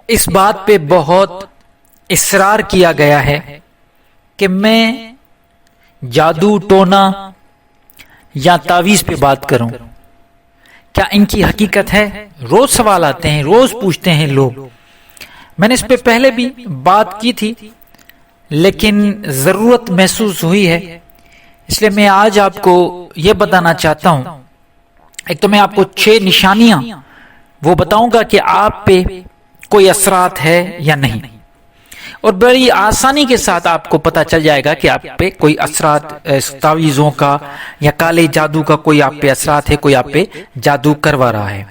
اس بات پہ بہت اصرار کیا گیا ہے کہ میں جادو ٹونا یا تعویذ پہ بات کروں. کیا ان کی حقیقت ہے؟ روز سوال آتے ہیں، روز پوچھتے ہیں لوگ. میں نے اس پہ پہلے بھی بات کی تھی لیکن ضرورت محسوس ہوئی ہے، اس لیے میں آج آپ کو یہ بتانا چاہتا ہوں. ایک تو میں آپ کو 6 نشانیاں وہ بتاؤں گا کہ آپ پہ کوئی اثرات ہے یا نہیں، اور بڑی آسانی کے ساتھ آپ کو پتا چل جائے گا کہ آپ پہ کوئی اثرات تعویذوں کا یا کالے جادو کا کوئی آپ پہ اثرات ہے، کوئی آپ پہ جادو کروا رہا ہے.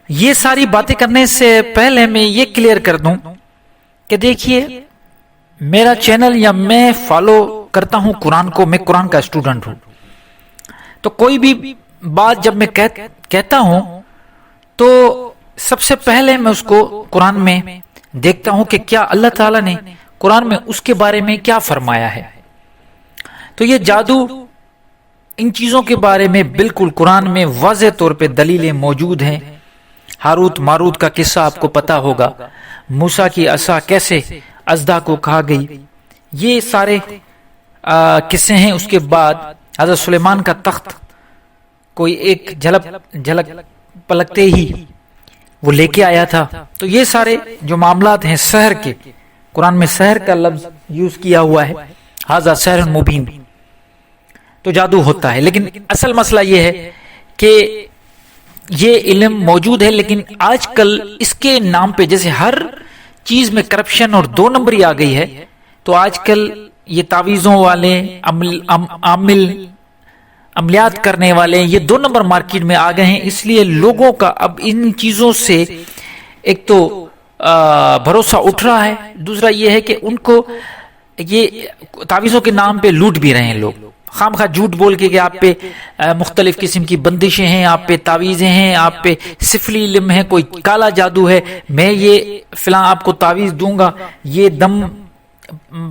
یہ ساری باتیں کرنے سے پہلے میں یہ کلیئر کر دوں کہ دیکھیے، میرا چینل یا میں فالو کرتا ہوں قرآن کو، میں قرآن کا اسٹوڈنٹ ہوں. تو کوئی بھی بات جب میں کہتا ہوں تو سب سے پہلے میں اس کو قرآن میں دیکھتا ہوں کہ کیا اللہ تعالیٰ نے قرآن میں اس کے بارے میں کیا فرمایا ہے. تو یہ جادو، ان چیزوں کے بارے میں بالکل قرآن میں واضح طور پہ دلیلیں موجود ہیں. ہاروت ماروت کا قصہ آپ کو پتا ہوگا، موسیٰ کی عصا کیسے اژدھا کو کھا گئی، یہ سارے قصے ہیں. اس کے بعد حضرت سلیمان کا تخت کوئی ایک جھلک پلکتے ہی وہ لے کے آیا تھا. تو یہ سارے جو معاملات ہیں سحر کے، قرآن میں سحر کا لفظ یوز کیا ہوا ہے، ھذا سحر مبین. تو جادو ہوتا ہے، لیکن اصل مسئلہ یہ ہے کہ یہ علم موجود ہے، لیکن آج کل اس کے نام پہ جیسے ہر چیز میں کرپشن اور 2 نمبری آ گئی ہے، تو آج کل یہ تعویذوں والے عملیات کرنے والے یہ 2 نمبر مارکیٹ میں آ گئے ہیں. اس لیے لوگوں کا اب ان چیزوں سے ایک تو بھروسہ اٹھ رہا ہے، دوسرا یہ ہے کہ ان کو یہ تعویذوں کے نام پہ لوٹ بھی رہے ہیں لوگ. خام خواہ جھوٹ بول کے کہ آپ پہ مختلف قسم کی بندشیں ہیں، آپ پہ تعویذیں ہیں، آپ پہ سفلی علم ہے، کوئی کالا جادو ہے، میں یہ فلاں آپ کو تعویذ دوں گا، یہ دم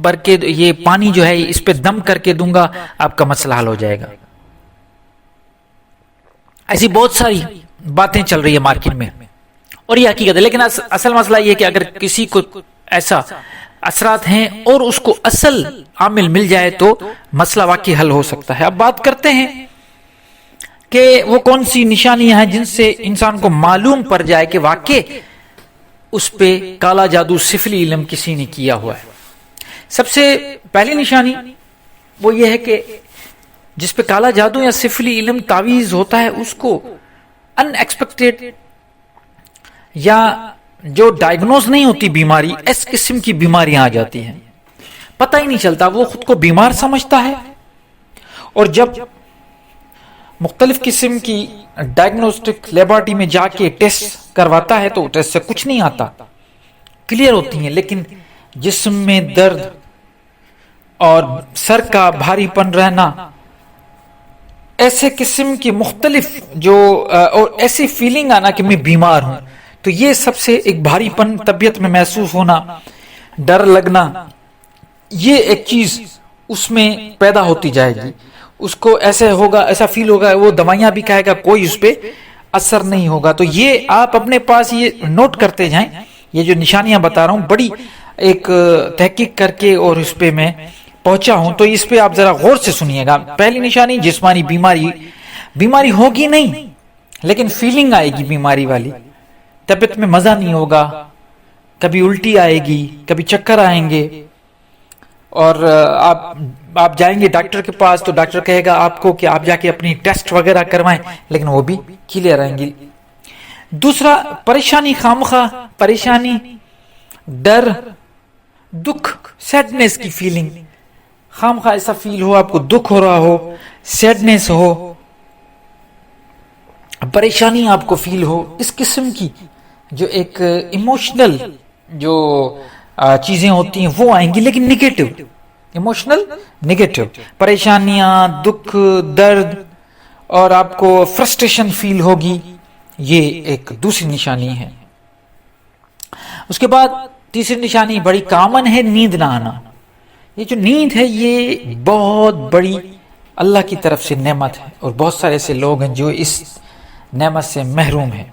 بھر کے یہ پانی جو ہے اس پہ دم کر کے دوں گا، آپ کا مسئلہ حل ہو جائے گا. ایسی بہت ساری باتیں چل رہی ہے مارکیٹ میں اور یہ حقیقت ہے. لیکن اصل مسئلہ یہ کہ اگر کسی کو ایسا اثرات ہیں اور اس کو اصل عامل مل جائے تو مسئلہ واقعی حل ہو سکتا ہے. اب بات کرتے ہیں کہ وہ کون سی نشانیاں ہیں جن سے انسان کو معلوم پڑ جائے کہ واقعی اس پہ کالا جادو سفلی علم کسی نے کیا ہوا ہے. سب سے پہلی نشانی وہ یہ ہے کہ جس پہ کالا جادو یا سفلی علم تعویذ ہوتا ہے اس کو ان ایکسپیکٹڈ یا جو ڈائگنوز نہیں ہوتی بیماری، اس قسم کی بیماریاں آ جاتی ہیں، پتہ ہی نہیں چلتا، وہ خود کو بیمار سمجھتا ہے اور جب مختلف قسم کی ڈائگنوسٹک لیبارٹری میں جا کے ٹیسٹ کرواتا ہے تو ٹیسٹ سے کچھ نہیں آتا، کلیئر ہوتی ہیں، لیکن جسم میں درد اور سر کا بھاری پن رہنا، ایسے قسم کی مختلف جو اور ایسی فیلنگ آنا کہ میں بیمار ہوں، تو یہ سب سے ایک بھاری پن طبیعت میں محسوس ہونا، ڈر لگنا، یہ ایک چیز اس میں پیدا ہوتی جائے گی. اس کو ایسے ہوگا، ایسا فیل ہوگا، وہ دوائیاں بھی کھائے گا، کوئی اس پہ اثر نہیں ہوگا. تو یہ آپ اپنے پاس یہ نوٹ کرتے جائیں. یہ جو نشانیاں بتا رہا ہوں بڑی ایک تحقیق کر کے اور اس پہ میں پہنچا ہوں، تو اس پہ آپ ذرا غور سے سنیے گا. پہلی نشانی جسمانی بیماری ہوگی نہیں لیکن فیلنگ آئے گی بیماری والی، طبیعت میں مزہ نہیں ہوگا، کبھی الٹی آئے گی، کبھی چکر آئیں گے، اور آپ جائیں گے ڈاکٹر کے پاس تو ڈاکٹر کہے گا آپ کو کہ آپ جا کے اپنی ٹیسٹ وغیرہ کروائیں، لیکن وہ بھی کلیئر آئیں گی. دوسرا پریشانی، خامخواہ پریشانی، ڈر، دکھ، سیڈنس کی فیلنگ، خامخواہ ایسا فیل ہو آپ کو دکھ ہو رہا ہو، سیڈنس ہو، پریشانی آپ کو فیل ہو، اس قسم کی جو ایک ایموشنل جو چیزیں ہوتی ہیں وہ آئیں گی، لیکن نیگیٹو، ایموشنل نیگیٹو، پریشانیاں، دکھ، درد، اور آپ کو فرسٹریشن فیل ہوگی. یہ ایک دوسری نشانی ہے. اس کے بعد تیسری نشانی بڑی کامن ہے، نیند نہ آنا. یہ جو نیند ہے یہ بہت بڑی اللہ کی طرف سے نعمت ہے، اور بہت سارے ایسے لوگ ہیں جو اس نعمت سے محروم ہیں.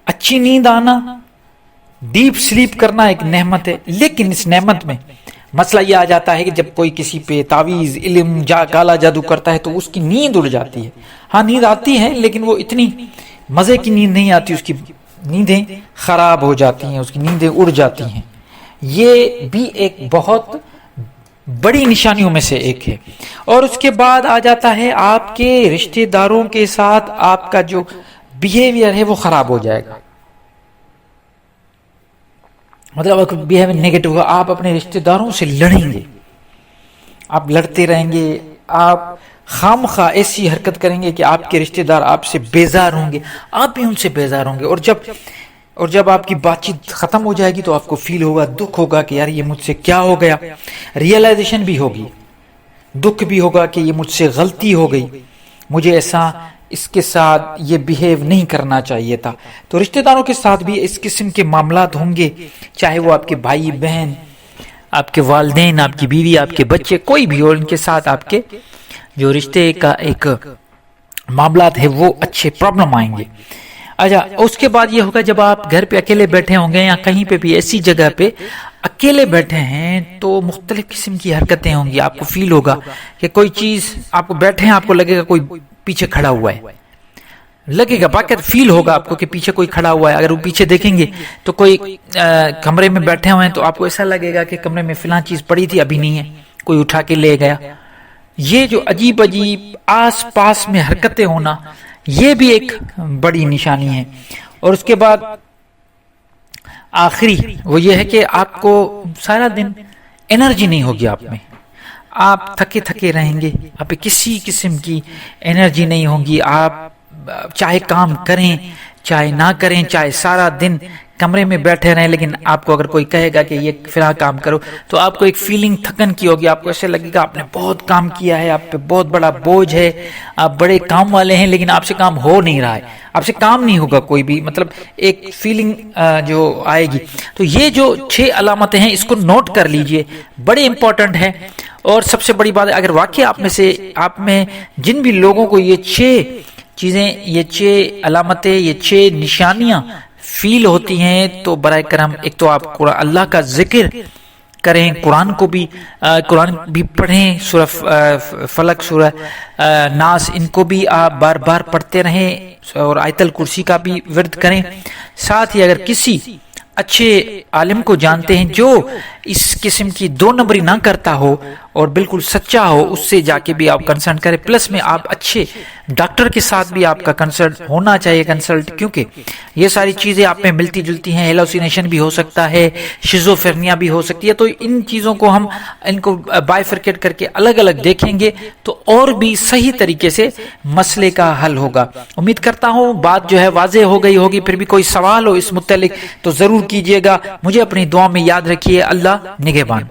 اچھی نیند آنا ڈیپ سلیپ کرنا ایک نعمت ہے، لیکن اس نعمت میں مسئلہ یہ آ جاتا ہے کہ جب کوئی کسی پہ تعویذ علم کالا جادو کرتا ہے تو اس کی نیند اڑ جاتی ہے. ہاں نیند آتی ہے لیکن وہ اتنی مزے کی نیند نہیں آتی، اس کی نیندیں خراب ہو جاتی ہیں، اس کی نیندیں اڑ جاتی ہیں. یہ بھی ایک بہت بڑی نشانیوں میں سے ایک ہے. اور اس کے بعد آ جاتا ہے آپ کے رشتہ داروں کے ساتھ آپ کا جو بیہیویئر ہے وہ خراب ہو جائے گا. مطلب بیہیویئر نیگیٹو ہوگا، آپ اپنے رشتہ داروں سے لڑیں گے، آپ لڑتے رہیں گے، آپ خام خواہ ایسی حرکت کریں گے کہ آپ کے رشتہ دار آپ سے بیزار ہوں گے، آپ بھی ان سے بیزار ہوں گے. اور جب آپ کی بات چیت ختم ہو جائے گی تو آپ کو فیل ہوگا، دکھ ہوگا کہ یار یہ مجھ سے کیا ہو گیا. ریئلائزیشن بھی ہوگی، دکھ بھی ہوگا کہ یہ مجھ سے غلطی ہو گئی، مجھے اس کے ساتھ یہ بیہیو نہیں کرنا چاہیے تھا. تو رشتہ داروں کے ساتھ بھی اس قسم کے معاملات ہوں گے، چاہے وہ آپ کے بھائی بہن، آپ کے والدین، آپ کی بیوی، آپ کے بچے، کوئی بھی ہو، ان کے ساتھ آپ کے جو رشتے کا ایک معاملات ہے وہ اچھے پرابلم آئیں گے. اچھا، اس کے بعد یہ ہوگا جب آپ گھر پہ اکیلے بیٹھے ہوں گے یا کہیں پہ بھی ایسی جگہ پہ اکیلے بیٹھے ہیں تو مختلف قسم کی حرکتیں ہوں گی. آپ کو فیل ہوگا کہ کوئی چیز، آپ کو بیٹھے ہیں، آپ کو لگے گا کوئی پیچھے کھڑا ہوا ہے، لگے گا باقاعدہ فیل ہوگا آپ کو کہ پیچھے کوئی کھڑا ہوا ہے. اگر وہ پیچھے دیکھیں گے تو کوئی کمرے میں بیٹھے ہوئے ہیں تو آپ کو ایسا لگے گا کہ کمرے میں فلاں چیز پڑی تھی ابھی نہیں ہے، کوئی اٹھا کے لے گیا. یہ جو عجیب آس پاس میں حرکتیں ہونا، یہ بھی ایک بڑی نشانی ہے. اور اس کے بعد آخری وہ یہ ہے کہ آپ کو سارا دن انرجی نہیں ہوگی آپ میں، آپ تھکے تھکے رہیں گے، آپ پہ کسی قسم کی انرجی نہیں ہوگی. آپ چاہے کام کریں چاہے نہ کریں، چاہے سارا دن کمرے میں بیٹھے رہیں، لیکن آپ کو اگر کوئی کہے گا کہ یہ فلاں کام کرو تو آپ کو ایک فیلنگ تھکن کی ہوگی. آپ کو ایسے لگے گا آپ نے بہت کام کیا ہے، آپ پہ بہت بڑا بوجھ ہے، آپ بڑے کام والے ہیں، لیکن آپ سے کام ہو نہیں رہا ہے، آپ سے کام نہیں ہوگا کوئی بھی. مطلب ایک فیلنگ جو آئے گی. تو یہ جو 6 علامتیں ہیں اس کو نوٹ کر لیجئے، بڑے امپورٹنٹ ہے. اور سب سے بڑی بات ہے، اگر واقعی آپ میں جن بھی لوگوں کو یہ 6 چیزیں، یہ 6 علامتیں، یہ 6 نشانیاں فیل ہوتی ہیں تو برائے کرم ایک تو آپ اللہ کا ذکر کریں، قرآن بھی پڑھیں، سورہ فلق، سورہ ناس، ان کو بھی آپ بار بار پڑھتے رہیں، اور آیت الکرسی کا بھی ورد کریں. ساتھ ہی اگر کسی اچھے عالم کو جانتے ہیں جو اس قسم کی 2 نمبری نہ کرتا ہو اور بالکل سچا ہو، اس سے جا کے بھی آپ کنسلٹ کریں. پلس میں آپ اچھے ڈاکٹر کے ساتھ بھی آپ کا کنسلٹ ہونا چاہیے، کیونکہ یہ ساری چیزیں آپ میں ملتی جلتی ہیں. ہیلوسینیشن بھی ہو سکتا ہے، شیزوفرینیا بھی ہو سکتی ہے. تو ان چیزوں کو ہم ان کو بائیفرکیٹ کر کے الگ الگ دیکھیں گے تو اور بھی صحیح طریقے سے مسئلے کا حل ہوگا. امید کرتا ہوں بات جو ہے واضح ہو گئی ہوگی. پھر بھی کوئی سوال ہو اس متعلق تو ضرور کیجیے گا. مجھے اپنی دعا میں یاد رکھیے. اللہ نگہبان.